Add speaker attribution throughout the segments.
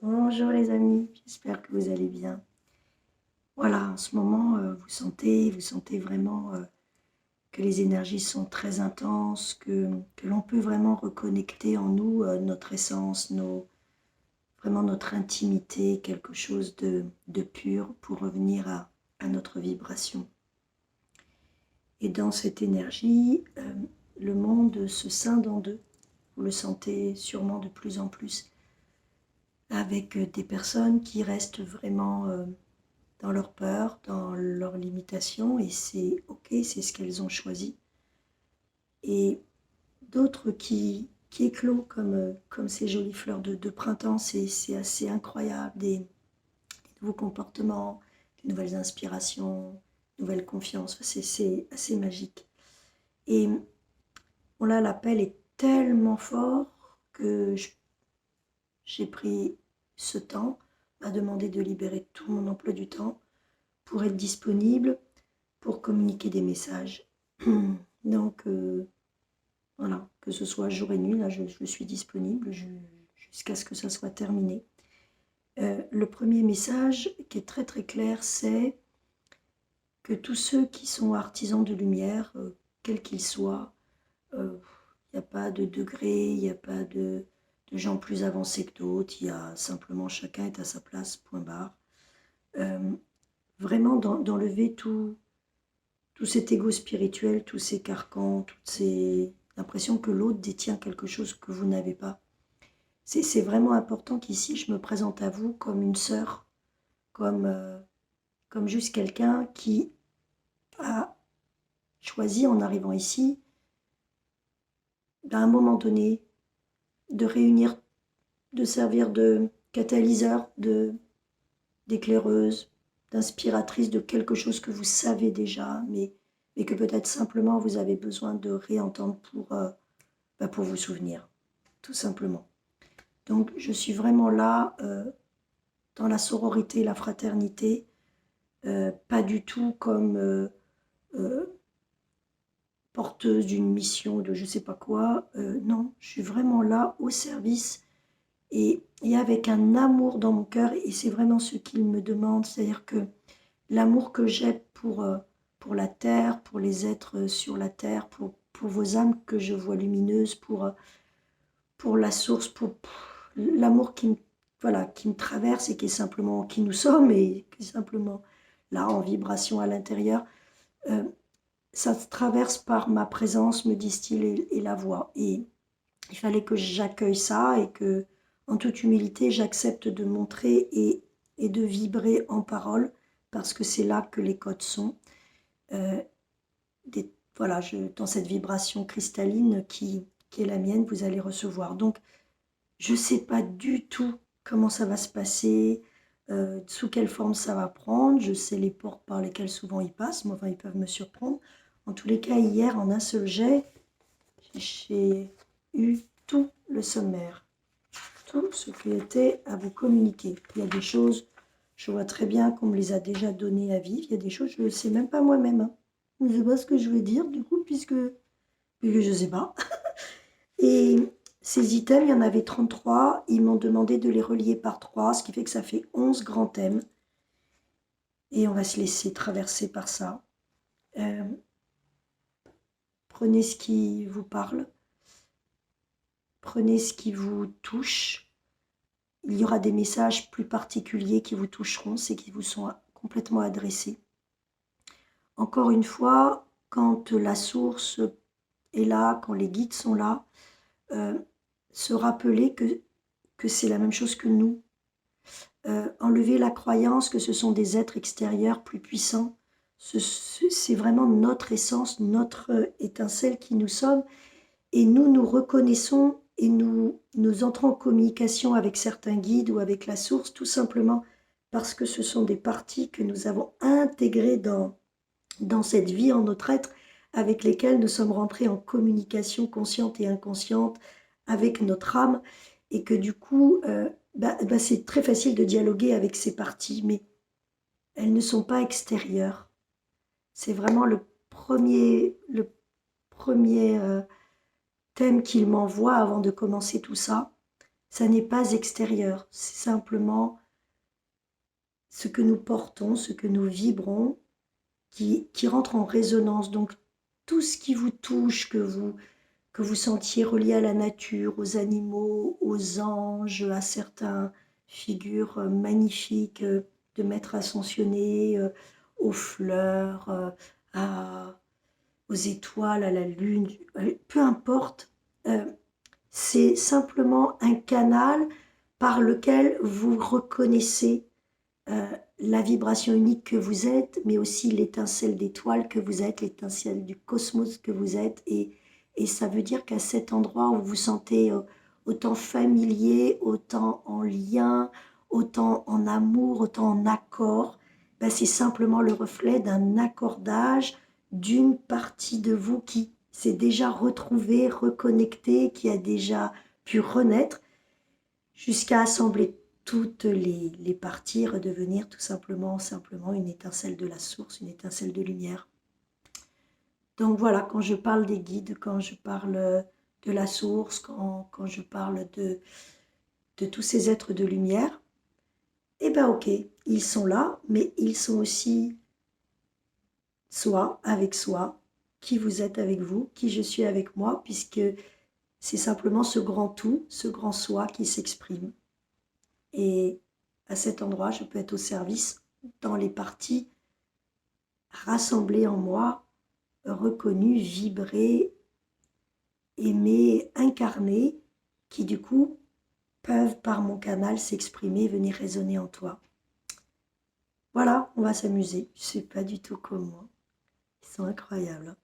Speaker 1: Bonjour les amis, j'espère que vous allez bien. Voilà, en ce moment, vous sentez vraiment que les énergies sont très intenses, que l'on peut vraiment reconnecter en nous notre essence, vraiment notre intimité, quelque chose de pur pour revenir à notre vibration. Et dans cette énergie, le monde se scinde en deux. Vous le sentez sûrement de plus en plus avec des personnes qui restent vraiment dans leur peur, dans leurs limitations, et c'est ok, c'est ce qu'elles ont choisi. Et d'autres qui éclosent comme ces jolies fleurs de printemps, c'est assez incroyable, des nouveaux comportements, des nouvelles inspirations, nouvelles confiances, c'est assez magique. Et bon là, l'appel est tellement fort que j'ai pris ce temps à demander de libérer tout mon emploi du temps pour être disponible, pour communiquer des messages. Donc, voilà, que ce soit jour et nuit, là, je suis disponible jusqu'à ce que ça soit terminé. Le premier message, qui est très très clair, c'est que tous ceux qui sont artisans de lumière, quels qu'ils soient, il n'y a pas de degré, il n'y a pas de gens plus avancés que d'autres, il y a simplement chacun est à sa place, point barre. Vraiment d'enlever tout cet ego spirituel, tous ces carcans, toutes ces impressions que l'autre détient quelque chose que vous n'avez pas. C'est vraiment important qu'ici, je me présente à vous comme une sœur, comme juste quelqu'un qui a choisi en arrivant ici, à un moment donné, de réunir, de servir de catalyseur, d'éclaireuse, d'inspiratrice de quelque chose que vous savez déjà, mais que peut-être simplement vous avez besoin de réentendre pour vous souvenir, tout simplement. Donc je suis vraiment là dans la sororité, la fraternité, pas du tout comme euh, porteuse d'une mission, de je sais pas quoi. Non, je suis vraiment là au service et avec un amour dans mon cœur, et c'est vraiment ce qu'il me demande, c'est-à-dire que l'amour que j'ai pour la terre, pour les êtres sur la terre, pour vos âmes que je vois lumineuses, pour la source, pour l'amour voilà, qui me traverse et qui est simplement qui nous sommes et qui est simplement là en vibration à l'intérieur. Euh, Ça se traverse par ma présence, me disent-ils, et la voix. Et il fallait que j'accueille ça et que, en toute humilité, j'accepte de montrer et de vibrer en parole parce que c'est là que les codes sont. Euh, voilà, dans cette vibration cristalline qui est la mienne, vous allez recevoir. Donc, je ne sais pas du tout comment ça va se passer, sous quelle forme ça va prendre. Je sais les portes par lesquelles souvent ils passent, mais enfin ils peuvent me surprendre. En tous les cas, hier, en un seul jet, j'ai eu tout le sommaire, tout ce qui était à vous communiquer. Il y a des choses, je vois très bien qu'on me les a déjà données à vivre. Il y a des choses, je ne sais même pas moi-même. Hein. Je ne sais pas ce que je veux dire, du coup, puisque je ne sais pas. Et ces items, il y en avait 33. Ils m'ont demandé de les relier par 3, ce qui fait que ça fait 11 grands thèmes. Et on va se laisser traverser par ça. Euh, Prenez ce qui vous parle. Prenez ce qui vous touche. Il y aura des messages plus particuliers qui vous toucheront, c'est qui vous sont complètement adressés. Encore une fois, quand la source est là, quand les guides sont là, se rappeler que c'est la même chose que nous. Enlever la croyance que ce sont des êtres extérieurs plus puissants. C'est vraiment notre essence, notre étincelle qui nous sommes. Et nous reconnaissons et nous entrons en communication avec certains guides ou avec la source, tout simplement parce que ce sont des parties que nous avons intégrées dans cette vie en notre être, avec lesquelles nous sommes rentrés en communication consciente et inconsciente avec notre âme, et que du coup, c'est très facile de dialoguer avec ces parties, mais elles ne sont pas extérieures. C'est vraiment le premier thème qu'il m'envoie avant de commencer tout ça, Ça n'est pas extérieur, c'est simplement ce que nous portons, ce que nous vibrons, qui rentre en résonance. Donc, tout ce qui vous touche, que vous sentiez relié à la nature, aux animaux, aux anges, à certaines figures magnifiques de maîtres ascensionnés, aux fleurs, aux étoiles, à la lune, peu importe, c'est simplement un canal par lequel vous reconnaissez la vibration unique que vous êtes, mais aussi l'étincelle d'étoile que vous êtes, l'étincelle du cosmos que vous êtes. Et ça veut dire qu'à cet endroit où vous vous sentez autant familier, autant en lien, autant en amour, autant en accord, ben c'est simplement le reflet d'un accordage d'une partie de vous qui s'est déjà retrouvée, reconnectée, qui a déjà pu renaître, jusqu'à assembler toutes les parties, redevenir tout simplement une étincelle de la source, une étincelle de lumière. Donc voilà, quand je parle des guides, quand je parle de la source, quand je parle de tous ces êtres de lumière, eh bien ok, ils sont là, mais ils sont aussi soi, avec soi, qui vous êtes avec vous, qui je suis avec moi, puisque c'est simplement ce grand tout, ce grand soi qui s'exprime. Et à cet endroit, je peux être au service dans les parties rassemblées en moi, reconnues, vibrées, aimées, incarnées, qui du coup peuvent par mon canal s'exprimer, venir résonner en toi. Voilà, on va s'amuser. Je ne sais pas du tout comment. Ils sont incroyables.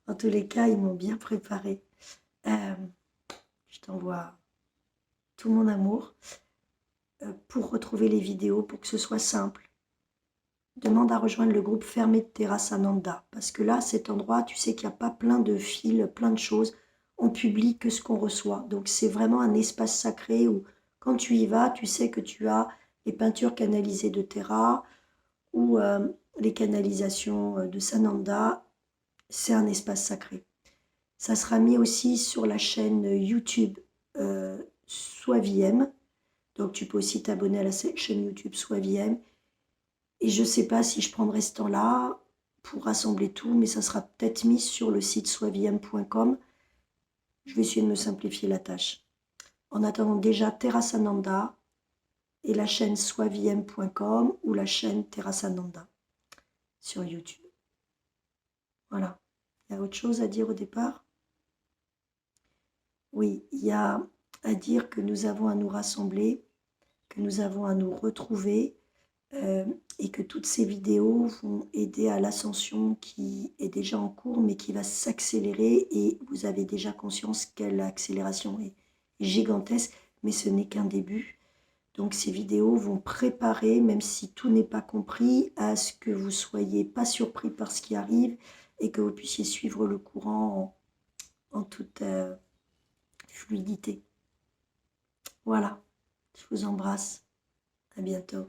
Speaker 1: En tous les cas, ils m'ont bien préparé. Je t'envoie tout mon amour pour retrouver les vidéos, pour que ce soit simple. Demande à rejoindre le groupe fermé de Terrasse Ananda. Parce que là, cet endroit, tu sais qu'il n'y a pas plein de fils, plein de choses. On publie que ce qu'on reçoit. Donc, c'est vraiment un espace sacré où, quand tu y vas, tu sais que tu as les peintures canalisées de Terra ou les canalisations de Sananda. C'est un espace sacré. Ça sera mis aussi sur la chaîne YouTube Soiviem. Donc, tu peux aussi t'abonner à la chaîne YouTube Soiviem. Et je ne sais pas si je prendrai ce temps-là pour rassembler tout, mais ça sera peut-être mis sur le site soiviem.com. Je vais essayer de me simplifier la tâche. En attendant, déjà Terrasse Ananda et la chaîne soiviem.com ou la chaîne Terrasse Ananda sur YouTube. Voilà. Il y a autre chose à dire au départ? Oui, il y a à dire que nous avons à nous rassembler, que nous avons à nous retrouver, et que toutes ces vidéos vont aider à l'ascension qui est déjà en cours, mais qui va s'accélérer, et vous avez déjà conscience que l'accélération est gigantesque, mais ce n'est qu'un début. Donc ces vidéos vont préparer, même si tout n'est pas compris, à ce que vous ne soyez pas surpris par ce qui arrive, et que vous puissiez suivre le courant en toute fluidité. Voilà, je vous embrasse, à bientôt.